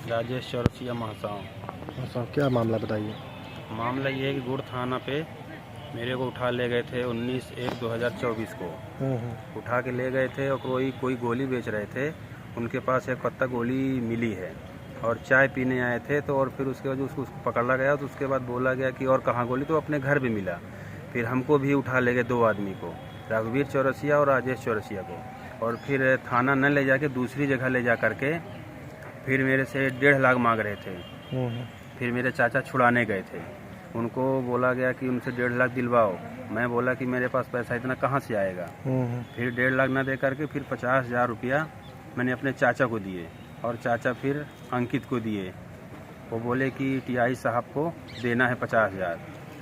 राजेश चौरसिया महासाव। अच्छा, क्या मामला बताइए। मामला ये है कि गुड़ थाना पे मेरे को उठा ले गए थे 19/1/2024 को। उठा के ले गए थे और कोई गोली बेच रहे थे। उनके पास एक पत्ता गोली मिली है और चाय पीने आए थे। तो और फिर उसके बाद उसको पकड़ा गया। तो उसके बाद बोला गया कि और कहाँ गोली, तो अपने घर भी मिला। फिर हमको भी उठा ले गए, दो आदमी को, रघुवीर चौरसिया और राजेश चौरसिया को। और फिर थाना न ले जाके दूसरी जगह ले जा करके फिर मेरे से 1.5 लाख मांग रहे थे। फिर मेरे चाचा छुड़ाने गए थे। उनको बोला गया कि उनसे 1.5 लाख दिलवाओ। मैं बोला कि मेरे पास पैसा इतना कहाँ से आएगा। फिर 1.5 लाख न दे करके फिर 50,000 रुपया मैंने अपने चाचा को दिए और चाचा फिर अंकित को दिए। वो बोले कि टीआई साहब को देना है 50,000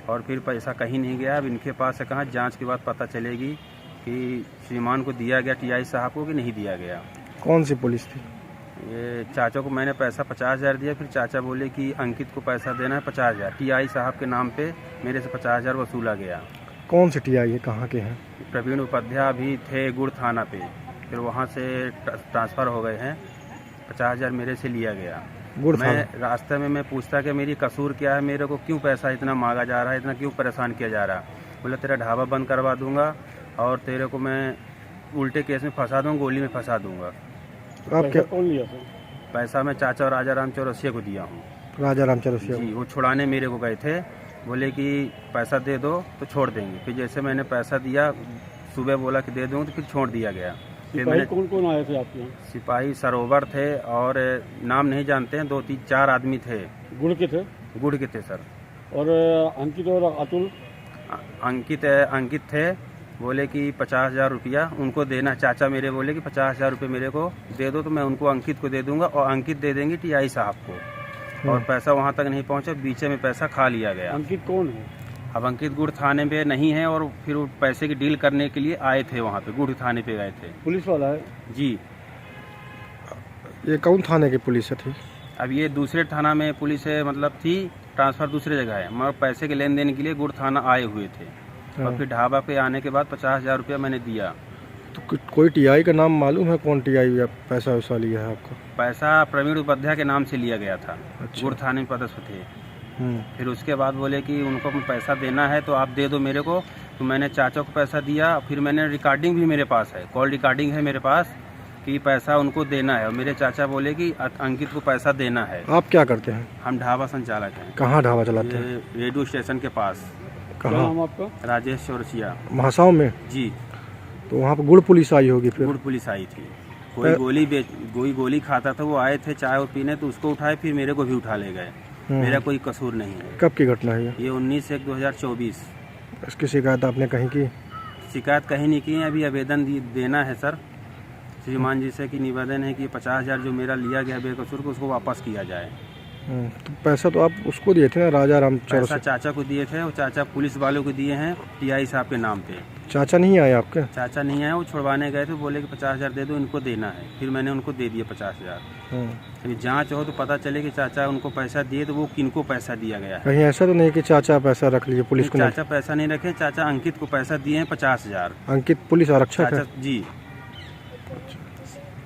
और फिर पैसा कहीं नहीं गया। अब इनके पास है, कहाँ जांच के बाद पता चलेगी कि श्रीमान को दिया गया टीआई साहब को कि नहीं दिया गया। कौन सी पुलिस थी? ये चाचा को मैंने पैसा 50,000 दिया। फिर चाचा बोले कि अंकित को पैसा देना है 50,000। टीआई साहब के नाम पे मेरे से 50,000 वसूला गया। कौन से टीआई है, कहाँ के हैं? प्रवीण उपाध्याय अभी थे गुड़ थाना पे, फिर वहाँ से ट्रांसफ़र हो गए हैं। 50,000 मेरे से लिया गया। मैं रास्ते में पूछता कि मेरी कसूर क्या है, मेरे को क्यों पैसा इतना मांगा जा रहा है, इतना क्यों परेशान किया जा रहा है। बोला तेरा ढाबा बंद करवा दूंगा और तेरे को मैं उल्टे केस में फंसा दूँगा, गोली में फंसा दूंगा। आप क्या कौन लिया था? पैसा मैं चाचा और राजा राम चौरसिया को दिया हूँ। राजा राम चौरसिया जी, वो छुड़ाने मेरे को गए थे। बोले कि पैसा दे दो तो छोड़ देंगे। फिर जैसे मैंने पैसा दिया, सुबह बोला कि दे दूँगा, तो फिर छोड़ दिया गया। फिर मैंने कौन कौन आए थे आपके यहाँ? सिपाही सरोवर थे और नाम नहीं जानते हैं, 2-3-4 आदमी थे। गुड़ के थे? गुड़ के थे सर। और अंकित और अतुल? अंकित थे। बोले कि 50,000 रुपया उनको देना। चाचा मेरे बोले कि 50,000 रुपये मेरे को दे दो तो मैं उनको अंकित को दे दूंगा और अंकित दे देंगे टीआई साहब को। और पैसा वहाँ तक नहीं पहुँचा, बीचे में पैसा खा लिया गया। अंकित कौन है? अब अंकित गुड़ थाने पे नहीं है और फिर वो पैसे की डील करने के लिए आए थे वहाँ पे, गुड़ थाने पे गए थे। पुलिस वाला है? जी। ये कौन थाने की पुलिस थी? अब ये दूसरे थाना में पुलिस है, मतलब थी, ट्रांसफ़र दूसरी जगह है, मगर पैसे के लेन देन के लिए गुड़ थाना आए हुए थे। और फिर ढाबा पे आने के बाद 50,000 रुपया मैंने दिया। तो कोई टीआई का नाम मालूम है, कौन टीआई पैसा वैसा लिया है आपका? पैसा प्रवीण उपाध्याय के नाम से लिया गया था। अच्छा। गुड़ थाने में पदस्थ थे। फिर उसके बाद बोले कि उनको पैसा देना है तो आप दे दो मेरे को। तो मैंने चाचा को पैसा दिया। फिर मैंने रिकॉर्डिंग भी मेरे पास है, कॉल रिकॉर्डिंग है मेरे पास कि पैसा उनको देना है। और मेरे चाचा बोले कि अंकित को पैसा देना है। आप क्या करते हैं? हम ढाबा संचालक हैं। कहाँ ढाबा चलाते हैं? रेडियो स्टेशन के पास। कहाँ नाम आपका? राजेश चौरसिया, महासाव में। जी। तो वहाँ पर गुड़ पुलिस आई होगी? फिर गुड़ पुलिस आई थी। कोई गोली खाता था, वो आए थे चाय और पीने, तो उसको उठाए, फिर मेरे को भी उठा ले गए। मेरा कोई कसूर नहीं है। कब की घटना है ये 19/1/2024। इसकी शिकायत आपने कहीं की? शिकायत कहीं नहीं की है। अभी आवेदन देना है सर श्रीमान जी से कि निवेदन है कि 50,000 जो मेरा लिया गया बेकसूर को, उसको वापस किया जाए। तो पैसा तो आप उसको दिए थे ना, राजा राम चौरसिया? पैसा चाचा को दिए थे, वो चाचा पुलिस वालों को दिए हैं टीआई साहब के नाम पे। चाचा नहीं आए आपके? चाचा नहीं आए, वो छुड़वाने गए थे। बोले कि 50,000 दे दो, इनको देना है। फिर मैंने उनको दे दिए 50,000। अभी जांच हो तो पता चले कि चाचा उनको पैसा दिए तो वो किनको पैसा दिया गया है। कहीं ऐसा तो नहीं कि चाचा पैसा रख लीजिए पुलिस को? चाचा पैसा नहीं रखे। चाचा अंकित को पैसा दिए हैं 50,000। अंकित पुलिस आरक्षक है? जी।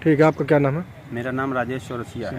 ठीक है, आपका क्या नाम है? मेरा नाम राजेश चौरसिया है।